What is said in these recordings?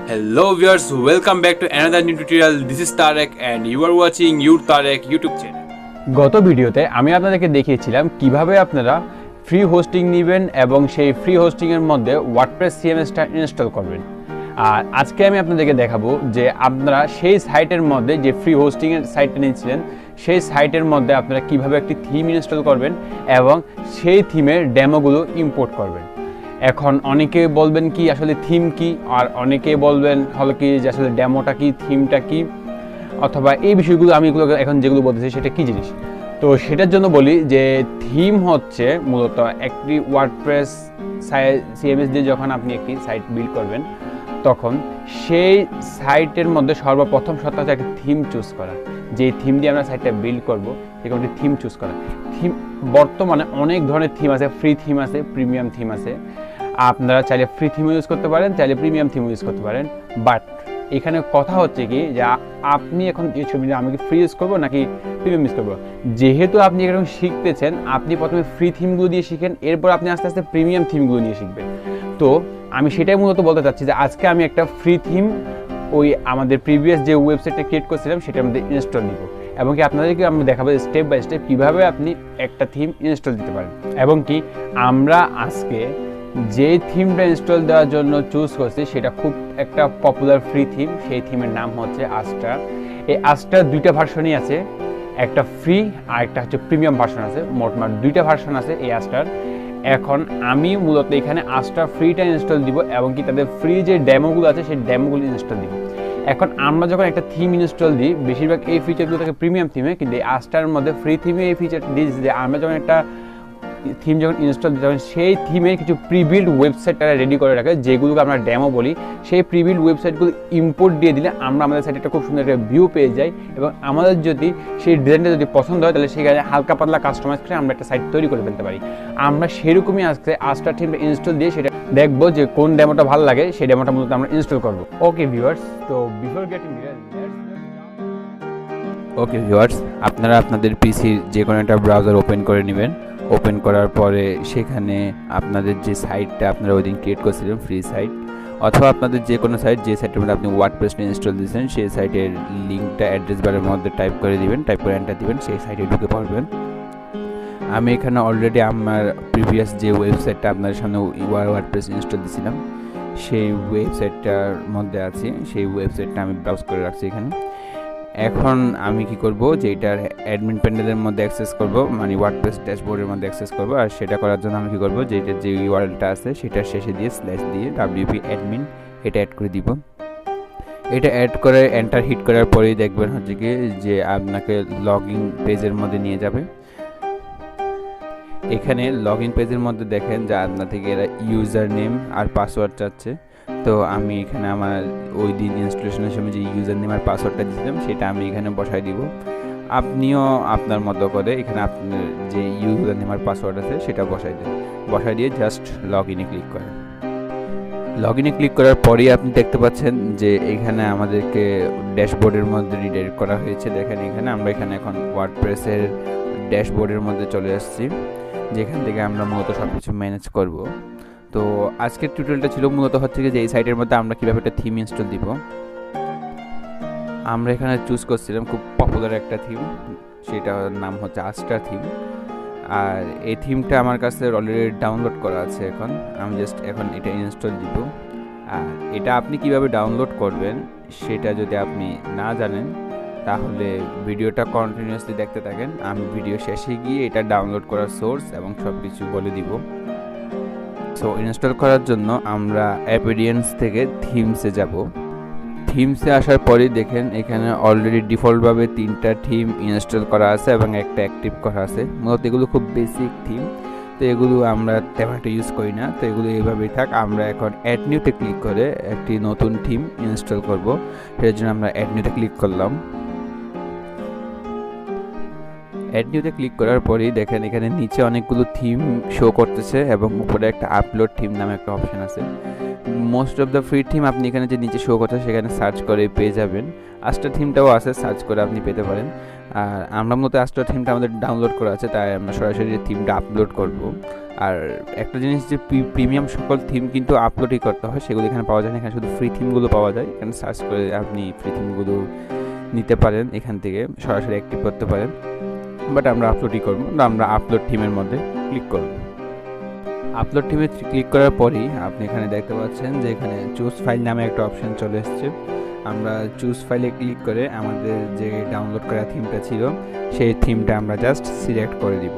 Hello viewers, welcome back to another new tutorial. This is Tarak and you are watching your Tarak YouTube channel. গত ভিডিওতে আমি আপনাদেরকে দেখিয়েছিলাম কিভাবে আপনারা ফ্রি হোস্টিং নেবেন এবং সেই ফ্রি হোস্টিং এর মধ্যে ওয়ার্ডপ্রেস সিএমএসটা ইনস্টল করবেন। আর আজকে আমি আপনাদেরকে দেখাবো যে আপনারা সেই সাইটের মধ্যে যে ফ্রি হোস্টিং এর সাইটটা নিয়েছিলেন সেই সাইটের মধ্যে আপনারা কিভাবে একটি থিম ইনস্টল করবেন এবং সেই থিমের ডেমোগুলো ইম্পোর্ট করবেন। এখন অনেকে বলবেন কি আসলে থিম কি, আর অনেকে বলবেন হলো কি যে আসলে ডেমোটা কি, থিমটা কি, অথবা এই বিষয়গুলো আমি এগুলো এখন যেগুলো বলতেছি সেটা কী জিনিস। তো সেটার জন্য বলি যে থিম হচ্ছে মূলত একটি ওয়ার্ডপ্রেস সিএমএস দিয়ে যখন আপনি একটি সাইট বিল্ড করবেন তখন সেই সাইটের মধ্যে সর্বপ্রথম সত্য হচ্ছে একটা থিম চুজ করা। যেই থিম দিয়ে আমরা সাইটটা বিল্ড করবো সেরকম একটি থিম চুজ করা। থিম বর্তমানে অনেক ধরনের থিম আছে, ফ্রি থিম আছে, প্রিমিয়াম থিম আছে। আপনারা চাইলে ফ্রি থিম ইউজ করতে পারেন, চাইলে প্রিমিয়াম থিম ইউজ করতে পারেন। বাট এখানে কথা হচ্ছে কি যে আপনি এখন এই ছবিটা আমি কি ফ্রি ইউজ করবো নাকি প্রিমিয়াম ইউজ করবো। যেহেতু আপনি এরকম শিখতেছেন, আপনি প্রথমে ফ্রি থিমগুলো দিয়ে শিখেন, এরপর আপনি আস্তে আস্তে প্রিমিয়াম থিমগুলো নিয়ে শিখবেন। তো আমি সেটাই মূলত বলতে চাচ্ছি যে আজকে আমি একটা ফ্রি থিম ওই আমাদের প্রিভিয়াস যে ওয়েবসাইটটা ক্রিয়েট করছিলাম সেটার মধ্যে ইনস্টল দিব, এবং কি আপনাদেরকে আমি দেখাবো স্টেপ বাই স্টেপ কীভাবে আপনি একটা থিম ইনস্টল দিতে পারেন। এবং কি আমরা আজকে যে থিমটা ইনস্টল দেওয়ার জন্য চুজ করছি সেটা খুব একটা পপুলার ফ্রি থিম। সেই থিমের নাম হচ্ছে আস্ট্রা। এই আস্ট্রার দুইটা ভার্সনই আছে, একটা ফ্রি আর একটা হচ্ছে প্রিমিয়াম ভার্সন আছে। মোটমাট দুইটা ভার্সন আছে এই আস্ট্রার। এখন আমি মূলত এখানে আস্ট্রা ফ্রিটা ইনস্টল দিব এবং কি তাদের ফ্রি যে ডেমোগুলো আছে সেই ডেমোগুলো ইনস্টল দিব। এখন আমরা যখন একটা থিম ইনস্টল দিই বেশিরভাগ এই ফিচারগুলো থাকে প্রিমিয়াম থিমে, কিন্তু এই আস্ট্রার মধ্যে ফ্রি থিমে এই ফিচার দিয়েছে যে আমরা যখন একটা থিম যখন ইনস্টল দিতে হবে সেই থিমের কিছু প্রিবিল্ড ওয়েবসাইট তারা রেডি করে রাখে, যেগুলোকে আমরা ডেমো বলি। সেই প্রিবিল্ড ওয়েবসাইটগুলো ইম্পোর্ট দিয়ে দিলে আমরা আমাদের সাইটে একটা খুব সুন্দর একটা ভিউ পেয়ে যাই, এবং আমাদের যদি সেই ডিজাইনটা যদি পছন্দ হয় তাহলে সেখানে হালকা পাতলা কাস্টমাইজ করে আমরা একটা সাইট তৈরি করে ফেলতে পারি। আমরা সেরকমই আজকে আস্ট্রা থিমটা ইনস্টল দিয়ে সেটা দেখবো যে কোন ডেমোটা ভালো লাগে, সেই ডেমোটা মূলত আমরা ইনস্টল করবো। ওকে ভিউয়ার্স, তো বিফোর গেটিং ওকে ভিউয়ার্স, আপনারা আপনাদের পিসির যে কোনো একটা ব্রাউজার ওপেন করে নেবেন। ওপেন করার পরে সেখানে আপনাদের যে সাইটটা আপনারা ওই দিন ক্রিয়েট করছিলেন ফ্রি সাইট, অথবা আপনাদের যে কোনো সাইট যে সাইটের মধ্যে আপনি ওয়ার্ডপ্রেসটা ইনস্টল দিয়েছেন সেই সাইটের লিঙ্কটা অ্যাড্রেস বারের মধ্যে টাইপ করে দিবেন, টাইপ করে এন্টার দিবেন, সেই সাইটে ঢুকে পড়বেন। আমি এখানে অলরেডি আমার প্রিভিয়াস যে ওয়েবসাইটটা আপনার সামনে ওয়ার্ডপ্রেস ইনস্টল দিয়েছিলাম সেই ওয়েবসাইটটার মধ্যে আছি। সেই ওয়েবসাইটটা আমি ব্রাউজ করে রাখছি এখানে। এখন আমি কি করব যে এটার অ্যাডমিন প্যানেলের মধ্যে অ্যাক্সেস করব, মানে ওয়ার্ডপ্রেস ড্যাশবোর্ডের মধ্যে অ্যাক্সেস করব। আর সেটা করার জন্য আমি কি করব যে এটা যে ইউআরএলটা আছে সেটার শেষে দিয়ে স্ল্যাশ দিয়ে wp admin এটা অ্যাড করে দিব। এটা অ্যাড করে এন্টার হিট করার পরেই দেখবেন হচ্ছে কি যে আপনাকে লগইন পেজের মধ্যে নিয়ে যাবে। এখানে লগইন পেজের মধ্যে দেখেন যে আপনার থেকে এরা ইউজার নেম আর পাসওয়ার্ড চাচ্ছে। তো আমি এখানে আমার ওই দিন ইনস্টলেশনের সময় যে ইউজার নেম আর পাসওয়ার্ডটা দিয়েছিলাম সেটা আমি এখানে বসাই দিব। আপনিও আপনার মতো করে এখানে আপনার যে ইউজার নেম আর পাসওয়ার্ড আছে সেটা বসাই দেন। বসাই দিয়ে জাস্ট লগ ইনে ক্লিক করেন। লগ ইনে ক্লিক করার পরেই আপনি দেখতে পাচ্ছেন যে এখানে আমাদেরকে ড্যাশবোর্ডের মধ্যে রিডাইরেক্ট করা হয়েছে। দেখেন এখানে আমরা এখানে এখন ওয়ার্ডপ্রেসের ড্যাশবোর্ডের মধ্যে চলে আসছি, যেখান থেকে আমরা মূলত সব কিছু ম্যানেজ করব। তো আজকের টিউটোরিয়ালটা ছিল মূলত হচ্ছে যে এই সাইটের মধ্যে আমরা কীভাবে একটা থিম ইনস্টল দিব। আমরা এখানে চুজ করছিলাম খুব পপুলার একটা থিম, সেটার নাম হচ্ছে আস্ট্রা থিম। আর এই থিমটা আমার কাছে অলরেডি ডাউনলোড করা আছে। এখন আমি জাস্ট এখন এটা ইনস্টল দিব। আর এটা আপনি কিভাবে ডাউনলোড করবেন সেটা যদি আপনি না জানেন তাহলে ভিডিওটা কন্টিনিউয়াসলি দেখতে থাকেন। আমি ভিডিও শেষে গিয়ে এটা ডাউনলোড করার সোর্স এবং সব কিছু বলে দিব। সো ইনস্টল করার জন্য আমরা অ্যাপিডিয়েন্স থেকে থিমসে যাব। থিমসে আসার পরেই দেখেন এখানে অলরেডি ডিফল্টভাবে 3টা থিম ইনস্টল করা আছে এবং একটা অ্যাক্টিভ করা আছে। মূলত এগুলো খুব বেসিক থিম, তো এগুলো আমরা তেমন একটা ইউজ করি না, তো এগুলো এইভাবেই থাক। আমরা এখন অ্যাড নিউতে ক্লিক করে একটি নতুন থিম ইনস্টল করব। সেটার জন্য আমরা অ্যাড নিউতে ক্লিক করলাম। অ্যাড নিউতে ক্লিক করার পরেই দেখেন এখানে নিচে অনেকগুলো থিম শো করতেছে এবং উপরে একটা আপলোড থিম নামে একটা অপশন আছে। Most of the free theme আপনি এখানে যে নিচে শো করছে সেখানে সার্চ করে পেয়ে যাবেন। আস্ট্রা থিমটাও আছে, সার্চ করে আপনি পেতে পারেন। আর আমরা মূলত আস্ট্রা থিমটা আমাদের ডাউনলোড করা আছে, তাই আমরা সরাসরি থিমটা আপলোড করব। আর একটা জিনিস যে প্রিমিয়াম সকল থিম কিন্তু আপলোডই করতে হয়, সেগুলো এখানে পাওয়া যায় না। এখানে শুধু ফ্রি থিমগুলো পাওয়া যায়। এখানে সার্চ করে আপনি ফ্রি থিমগুলো নিতে পারেন, এখান থেকে সরাসরি অ্যাক্টিভ করতে পারেন। বাট আমরা আপলোডই করবো, আমরা আপলোড থিমের মধ্যে ক্লিক করব। আপলোড থিমে ক্লিক করার পরেই আপনি এখানে দেখতে পাচ্ছেন যে এখানে চুজ ফাইল নামে একটা অপশন চলে এসেছে। আমরা চুজ ফাইলে ক্লিক করে আমাদের যে ডাউনলোড করা থিমটা ছিল সেই থিমটা আমরা জাস্ট সিলেক্ট করে দিব।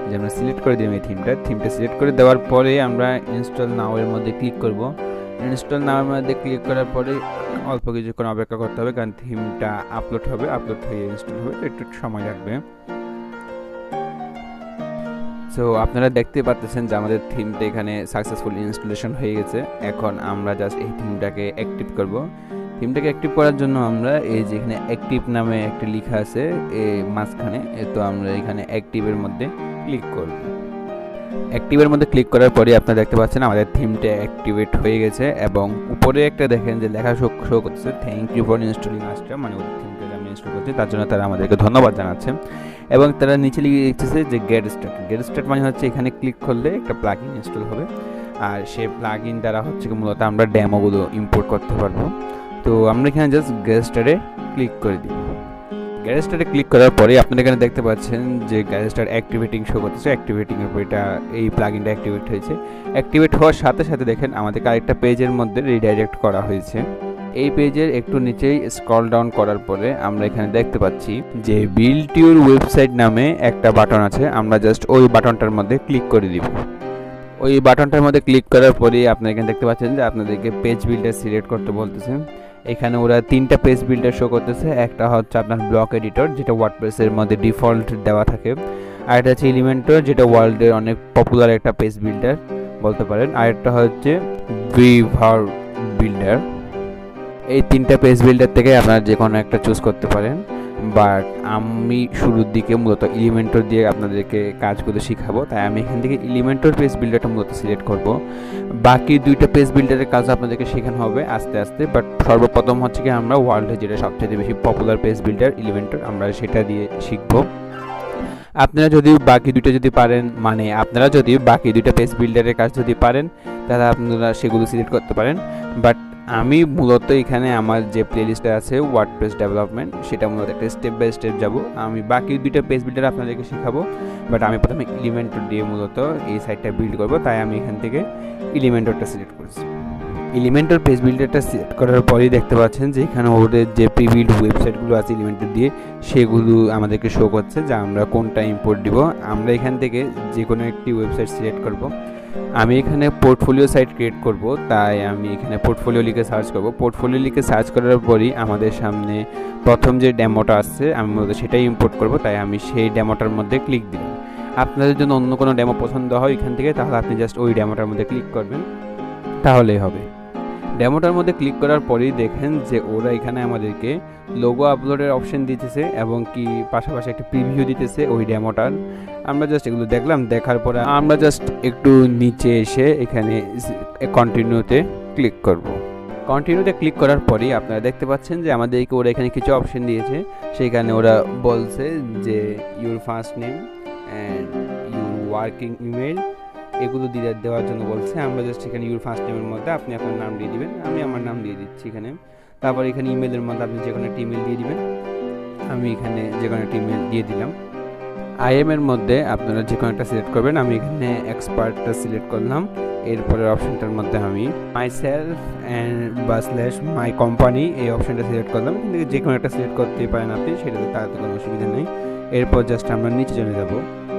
যে আমরা সিলেক্ট করে দিলাম এই থিমটা সিলেক্ট করে দেওয়ার পরে আমরা ইনস্টল নাও এর মধ্যে ক্লিক করব। ইনস্টল নাও এর মধ্যে ক্লিক করার পরে অল্প কিছুক্ষণ অপেক্ষা করতে হবে, কারণ থিমটা আপলোড হয়ে ইনস্টল হবে, একটু সময় লাগবে। সো আপনারা দেখতে পাচ্ছেন যে আমাদের থিমটা এখানে সাকসেসফুলি ইনস্টলেশন হয়ে গেছে। এখন আমরা জাস্ট এই থিমটাকে অ্যাক্টিভ করব। থিমটাকে অ্যাক্টিভ করার জন্য আমরা এই যে এখানে অ্যাক্টিভ নামে একটা লেখা আছে এই মাঝখানে, তো আমরা এখানে অ্যাক্টিভের মধ্যে ক্লিক করব। অ্যাক্টিভের মধ্যে ক্লিক করার পরে আপনারা দেখতে পাচ্ছেন আমাদের থিমটা অ্যাক্টিভেট হয়ে গেছে এবং উপরে একটা দেখেন যে লেখা শো করতেছে thank you for installing Astra, মানে ওই থিমটা আমরা ইনস্টল করছি তার জন্য তারা আমাদেরকে ধন্যবাদ জানাচ্ছে। এবং তারা নিচে লিখেছে যে গেট স্টার্ট মানে হচ্ছে এখানে ক্লিক করলে একটা প্লাগইন ইনস্টল হবে, আর সেই প্লাগইন দ্বারা হচ্ছে মূলত আমরা ডেমোগুলো ইম্পোর্ট করতে পারবো। তো আমরা এখানে জাস্ট গেট স্টার্টে ক্লিক করে দিই। গ্যারেজ স্টার্টে ক্লিক করার পরে আপনারা এখানে দেখতে পাচ্ছেন যে গ্যারেজ স্টার্ট অ্যাক্টিভেটিং শো করতেছে। অ্যাক্টিভেটিং এর পর এটা এই প্লাগইনটা অ্যাক্টিভেট হয়েছে। অ্যাক্টিভেট হওয়ার সাথে সাথে দেখেন আমাদেরকে আরেকটা পেজের মধ্যে রিডাইরেক্ট করা হয়েছে। এই পেজের একটু নিচেই স্ক্রল ডাউন করার পরে আমরা এখানে দেখতে পাচ্ছি যে বিল্ড ইউর ওয়েবসাইট নামে একটা বাটন আছে। আমরা জাস্ট ওই বাটনটার মধ্যে ক্লিক করে দিব। ওই বাটনটার মধ্যে ক্লিক করার পরে আপনারা এখানে দেখতে পাচ্ছেন যে আপনাদেরকে পেজ বিল্ডার সিলেক্ট করতে বলতেছে। এখানে ওরা 3টা পেজ বিল্ডার শো করতেছে। একটা হচ্ছে আপনার ব্লক এডিটর, যেটা ওয়ার্ডপ্রেসের মধ্যে ডিফল্ট দেওয়া থাকে। আর এটা হচ্ছে এলিমেন্টর, যেটা ওয়ার্ল্ডের অনেক পপুলার একটা পেজ বিল্ডার বলতে পারেন। আর একটা হচ্ছে ভিভার বিল্ডার। এই 3টা পেজ বিল্ডার থেকে আপনারা যে কোনো একটা চুজ করতে পারেন, বাট আমি শুরুর দিকে মূলত এলিমেন্টর দিয়ে আপনাদেরকে কাজগুলো শিখাবো, তাই আমি এখান থেকে এলিমেন্টর পেজ বিল্ডারটা মূলত সিলেক্ট করব। বাকি 2টা পেজ বিল্ডারের কাজ আপনাদেরকে শেখানো হবে আস্তে আস্তে, বাট সর্বপ্রথম হচ্ছে কি আমরা ওয়ার্ল্ডে যেটা সবচেয়ে বেশি পপুলার পেজ বিল্ডার এলিমেন্টর, আমরা সেটা দিয়ে শিখব। আপনারা যদি বাকি 2টা যদি পারেন, মানে আপনারা যদি বাকি 2টা পেজ বিল্ডারের কাজ যদি পারেন তাহলে আপনারা সেগুলো সিলেক্ট করতে পারেন। বাট আমি মূলত এখানে আমার যে প্লেলিস্টে আছে ওয়ার্ডপ্রেস ডেভেলপমেন্ট, সেটা মূলত একটা স্টেপ বাই স্টেপ যাব। আমি বাকি 2টা পেজ বিল্ডার আপনাদেরকে শেখাবো, বাট আমি প্রথমে এলিমেন্টর দিয়ে মূলত এই সাইটটা বিল্ড করব, তাই আমি এখান থেকে এলিমেন্টরটা সিলেক্ট করছি। এলিমেন্টর পেজ বিল্ডারটা সিলেক্ট করার পরেই দেখতে পাচ্ছেন যে এখানে ওদের যে প্রিবিল্ড ওয়েবসাইটগুলো আছে এলিমেন্টর দিয়ে সেগুলো আমাদেরকে শো করছে যে আমরা কোনটা ইম্পোর্ট দিব। আমরা এখান থেকে যে কোনো একটি ওয়েবসাইট সিলেক্ট করব। আমি এখানে পোর্টফোলিও সাইট ক্রিয়েট করব, তাই আমি এখানে পোর্টফোলিও লিখে সার্চ করব। পোর্টফোলিও লিখে সার্চ করার পরই আমাদের সামনে প্রথম যে ডেমোটা আসছে আমি মূলত সেটাই ইম্পোর্ট করব, তাই আমি সেই ডেমোটার মধ্যে ক্লিক দিলাম। আপনাদের জন্য অন্য কোনো ডেমো পছন্দ হয় এখান থেকে, তাহলে আপনি জাস্ট ওই ডেমোটার মধ্যে ক্লিক করবেন, তাহলেই হবে। ডেমোটার মধ্যে ক্লিক করার পরেই দেখেন যে ওরা এখানে আমাদেরকে লোগো আপলোডের অপশন দিতেছে এবং কি পাশাপাশি একটা প্রিভিউ দিতেছে ওই ডেমোটার। আমরা জাস্ট এগুলো দেখলাম, দেখার পরে আমরা জাস্ট একটু নিচে এসে এখানে কন্টিনিউতে ক্লিক করব। কন্টিনিউতে ক্লিক করার পরেই আপনারা দেখতে পাচ্ছেন যে আমাদেরকে ওরা এখানে কিছু অপশন দিয়েছে। সেখানে ওরা বলছে যে your first name and your working email এগুলো দেওয়ার জন্য বলছে। আমরা জাস্ট এখানে ইউর ফার্স্ট নেমের মধ্যে আপনি আপনার নাম দিয়ে দিবেন, আমি আমার নাম দিয়ে দিচ্ছি এখানে। তারপর এখানে ইমেলের মধ্যে আপনি যে কোনো একটা ইমেল দিয়ে দিবেন, আমি এখানে যে কোনো একটা ইমেল দিয়ে দিলাম। আইএমের মধ্যে আপনারা যে কোনো একটা সিলেক্ট করবেন, আমি এখানে এক্সপার্টটা সিলেক্ট করলাম। এরপরের অপশনটার মধ্যে আমি মাই সেলফ অ্যান্ড বা স্ল্যাশ মাই কোম্পানি এই অপশনটা সিলেক্ট করলাম। কিন্তু যে কোনো একটা সিলেক্ট করতেই পারেন আপনি, সেটাতে তার কোনো অসুবিধা নেই। এরপর জাস্ট আমরা নিচে চলে যাব।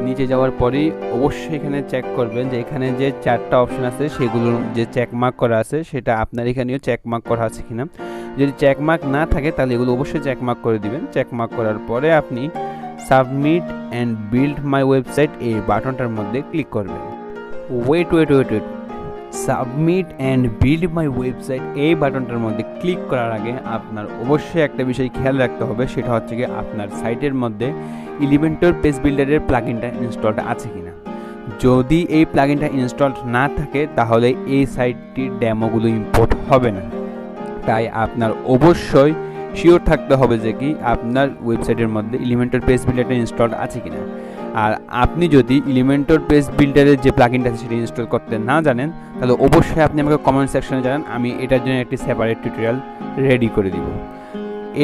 নিচে যাওয়ার পরেই অবশ্যই এখানে চেক করবেন যে এখানে যে 4টা অপশন আছে সেগুলোর যে চেকমার্ক করা আছে সেটা আপনার এখানেও চেকমার্ক করা আছে কিনা। যদি চেকমার্ক না থাকে তাহলে এগুলো অবশ্যই চেকমার্ক করে দিবেন। চেকমার্ক করার পরে আপনি submit and build my website এই বাটনটার মধ্যে ক্লিক করবেন। Wait, submit and build my website এই বাটনটার মধ্যে ক্লিক করার আগে আপনার অবশ্যই একটা বিষয় খেয়াল রাখতে হবে, সেটা হচ্ছে কি আপনার সাইটের মধ্যে এলিমেন্টর পেজ বিল্ডারের প্লাগইনটা ইনস্টলড আছে কিনা। যদি এই প্লাগইনটা ইনস্টলড না থাকে তাহলে এই সাইটটির ডেমোগুলো ইম্পোর্ট হবে না। তাই আপনার অবশ্যই শিওর থাকতে হবে যে কি আপনার ওয়েবসাইটের মধ্যে এলিমেন্টর পেজ বিল্ডারটা ইনস্টলড আছে কিনা। আর আপনি যদি এলিমেন্টর পেজ বিল্ডারের যে প্লাগইনটা আছে সেটা ইনস্টল করতে না জানেন তাহলে অবশ্যই আপনি আমাকে কমেন্ট সেকশনে জানান, আমি এটার জন্য একটি সেপারেট টিউটোরিয়াল রেডি করে দিব।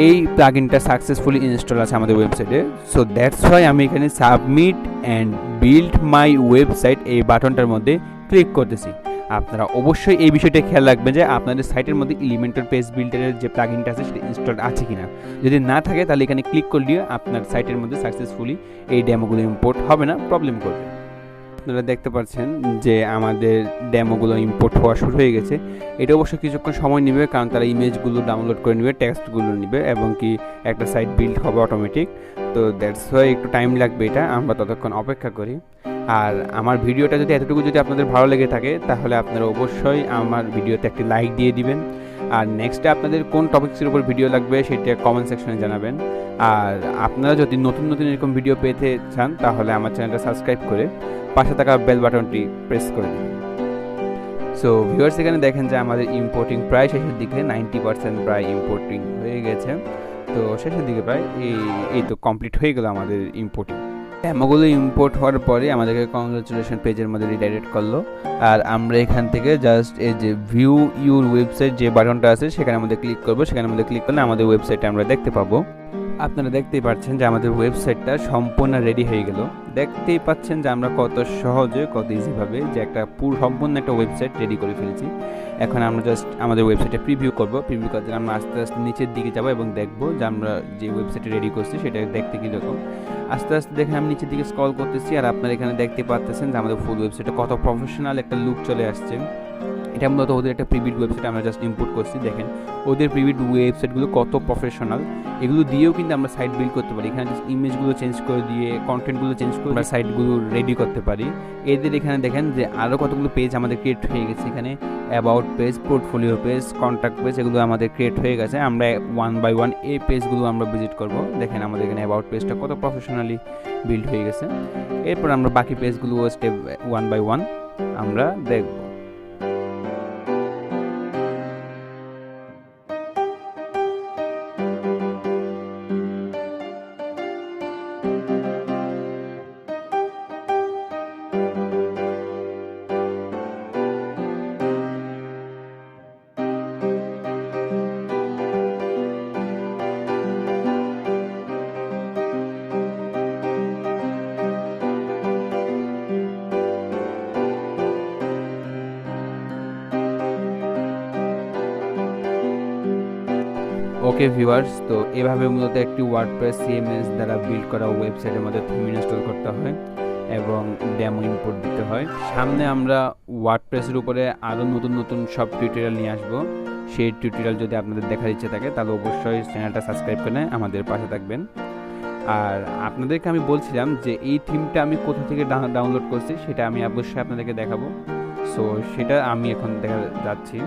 এই প্লাগইনটা সাকসেসফুলি ইনস্টল আছে আমাদের ওয়েবসাইটে, সো দ্যাটস ওয়াই আমি এখানে submit and build my website এই বাটনটার মধ্যে ক্লিক করতেছি। আপনারা অবশ্যই এই বিষয়টা খেয়াল রাখবেন যে আপনাদের সাইটের মধ্যে এলিমেন্টর পেজ বিল্ডারের যে প্লাগইনটা আছে সেটা ইনস্টল আছে কিনা। যদি না থাকে তাহলে এখানে ক্লিক করলে আপনার সাইটের মধ্যে সাকসেসফুলি এই ডেমোগুলো ইম্পোর্ট হবে না, প্রবলেম করবে। আপনারা দেখতে পাচ্ছেন যে আমাদের ডেমোগুলো ইম্পোর্ট হওয়া শুরু হয়ে গেছে। এটা অবশ্য কিছুক্ষণ সময় নেবে, কারণ তারা ইমেজগুলো ডাউনলোড করে নেবে, টেক্সটগুলো নেবে এবং কি একটা সাইট বিল্ড হবে অটোমেটিক। তো দ্যাটস ওয়াই একটু টাইম লাগবে, এটা আমরা ততক্ষণ অপেক্ষা করি। আর আমার ভিডিওটা যদি এতটুকু যদি আপনাদের ভালো লেগে থাকে তাহলে আপনারা অবশ্যই আমার ভিডিওতে একটি লাইক দিয়ে দিবেন। আর নেক্সটে আপনাদের কোন টপিক্সের উপর ভিডিও লাগবে সেটা কমেন্ট সেকশনে জানাবেন। আর আপনারা যদি নতুন নতুন এরকম ভিডিও পেতে চান তাহলে আমার চ্যানেলটা সাবস্ক্রাইব করে পাশে থাকা বেল বাটনটি প্রেস করে দিন। সো ভিউয়ার্স, এখানে দেখেন যে আমাদের ইম্পোর্টিং প্রায় শেষের দিকে 90% প্রায় ইম্পোর্টিং হয়ে গেছে। তো শেষের দিকে প্রায় এই তো কমপ্লিট হয়ে গেল আমাদের ইম্পোর্টিং। ডেমোগুলো ইম্পোর্ট হওয়ার পরে আমাদেরকে কংগ্রাচুলেশন পেজের মধ্যে রিডাইরেক্ট করলো। আর আমরা এখান থেকে জাস্ট এই যে ভিউ ইউর ওয়েবসাইট যে বাটনটা আছে সেখানে আমাদের ক্লিক করবো। সেখানে আমাদের ক্লিক করলে আমাদের ওয়েবসাইটটা আমরা দেখতে পাবো। আপনারা দেখতেই পাচ্ছেন যে আমাদের ওয়েবসাইটটা সম্পূর্ণ রেডি হয়ে গেল। দেখতেই পাচ্ছেন যে আমরা কত সহজে কত ইজিভাবে যে একটা সম্পূর্ণ একটা ওয়েবসাইট রেডি করে ফেলেছি। এখন আমরা জাস্ট আমাদের ওয়েবসাইটে প্রিভিউ করব। প্রিভিউ করতে আমরা আস্তে আস্তে নিচের দিকে যাবো এবং দেখবো যে আমরা যে ওয়েবসাইটে রেডি করছি সেটা দেখতে কীরকম। আস্তে আস্তে দেখে আমি নিচের দিকে স্ক্রল করতেছি আর আপনারা এখানে দেখতে পাচ্ছেন যে আমাদের ফুল ওয়েবসাইটে কত প্রফেশনাল একটা লুক চলে আসছে। এটা মূলত ওদের একটা প্রিভিউ ওয়েবসাইট আমরা জাস্ট ইম্পোর্ট করছি। দেখেন ওদের প্রিভিউ ওয়েবসাইটগুলো কত প্রফেশনাল, এগুলো দিয়েও কিন্তু আমরা সাইট বিল্ড করতে পারি। এখানে জাস্ট ইমেজগুলো চেঞ্জ করে দিয়ে কন্টেন্টগুলো চেঞ্জ করে আমরা সাইটগুলো রেডি করতে পারি। এদের এখানে দেখেন যে আরও কতগুলো পেজ আমাদের ক্রিয়েট হয়ে গেছে। এখানে about page, portfolio page, contact page, এগুলো আমাদের ক্রিয়েট হয়ে গেছে। আমরা ওয়ান বাই ওয়ান এই পেজগুলো আমরা ভিজিট করব। দেখেন আমাদের এখানে অ্যাবাউট পেজটা কত প্রফেশনালি বিল্ড হয়ে গেছে। এরপর আমরা বাকি পেজগুলো স্টেপ ওয়ান বাই ওয়ান আমরা দেখব। ওকে ভিউয়ার্স, তো এভাবে মূলত একটি ওয়ার্ডপ্রেস সিএমএস দ্বারা বিল্ড করা ওয়েবসাইটের মধ্যে থিম ইনস্টল করতে হয় এবং ডেমো ইম্পোর্ট দিতে হয়। সামনে আমরা ওয়ার্ডপ্রেসের উপরে আরও নতুন নতুন সব টিউটোরিয়াল নিয়ে আসবো। সেই টিউটোরিয়াল যদি আপনাদের দেখার ইচ্ছে থাকে তাহলে অবশ্যই চ্যানেলটা সাবস্ক্রাইব করে আমাদের পাশে থাকবেন। আর আপনাদেরকে আমি বলছিলাম যে এই থিমটা আমি কোথা থেকে ডাউনলোড করছি সেটা আমি অবশ্যই আপনাদেরকে দেখাবো। সো সেটা আমি এখন দেখা যাচ্ছি।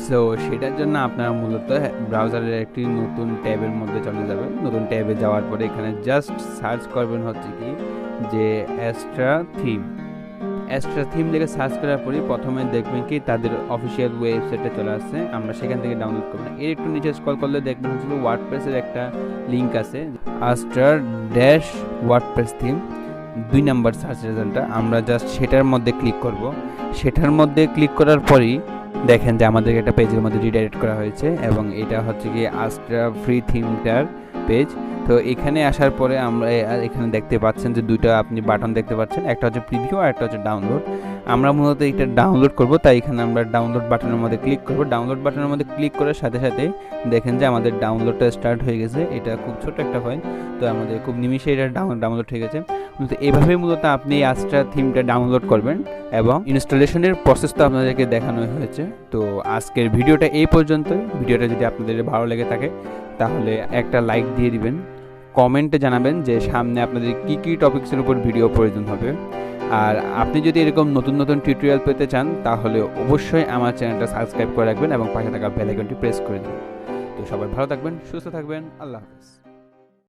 সো সেটার জন্য আপনারা মূলত ব্রাউজারের একটি নতুন ট্যাবের মধ্যে চলে যাবেন। নতুন ট্যাবে যাওয়ার পরে এখানে জাস্ট সার্চ করবেন হচ্ছে কি যে অ্যাস্ট্রা থিম লিখে সার্চ করার পরে প্রথমে দেখবেন কি তাদের অফিসিয়াল ওয়েবসাইটে চলে আসছে। আমরা সেখান থেকে ডাউনলোড করব। এর একটু নিচে স্ক্রল করলে দেখবেন হচ্ছে ওয়ার্ডপ্রেসের একটা লিঙ্ক আছে, Astra WordPress theme 2 number search রেজাল্টটা। আমরা জাস্ট সেটার মধ্যে ক্লিক করব। সেটার মধ্যে ক্লিক করার পরেই দেখেন যে আমাদের একটা পেজের মধ্যে রিডাইরেক্ট করা হয়েছে এবং এটা হচ্ছে কি আস্ট্রা ফ্রি থিমটার পেজ। তো এখানে আসার পরে আমরা এখানে দেখতে পাচ্ছেন যে দুইটা আপনি বাটন দেখতে পাচ্ছেন, একটা হচ্ছে প্রিভিউ আর একটা হচ্ছে ডাউনলোড। আমরা মূলত এটা ডাউনলোড করব, তাই এখানে আমরা ডাউনলোড বাটনের মধ্যে ক্লিক করব। ডাউনলোড বাটনের মধ্যে ক্লিক করার সাথে সাথে দেখেন যে আমাদের ডাউনলোডটা স্টার্ট হয়ে গেছে। এটা খুব ছোট একটা ফাইল, তো আমাদের খুব নিমিষে এটা ডাউনলোড হয়ে গেছে। তো এভাবেই মূলত আপনি আস্ট্রা থিমটা ডাউনলোড করবেন এবং ইনস্টলেশনের প্রসেসটা আপনাদেরকে দেখানো হয়েছে। তো আজকের ভিডিওটা এই পর্যন্তই। ভিডিওটা যদি আপনাদের ভালো লেগে থাকে তাহলে একটা লাইক দিয়ে দিবেন, কমেন্টে জানাবেন যে সামনে আপনাদের কী কী টপিক্সের উপর ভিডিও প্রয়োজন হবে। আর আপনি যদি এরকম নতুন নতুন টিউটোরিয়াল পেতে চান তাহলে অবশ্যই আমার চ্যানেলটা সাবস্ক্রাইব করে রাখবেন এবং পাশে থাকা বেল আইকনটি প্রেস করে দিন। তো সবাই ভালো থাকবেন, সুস্থ থাকবেন, আল্লাহ হাফেজ।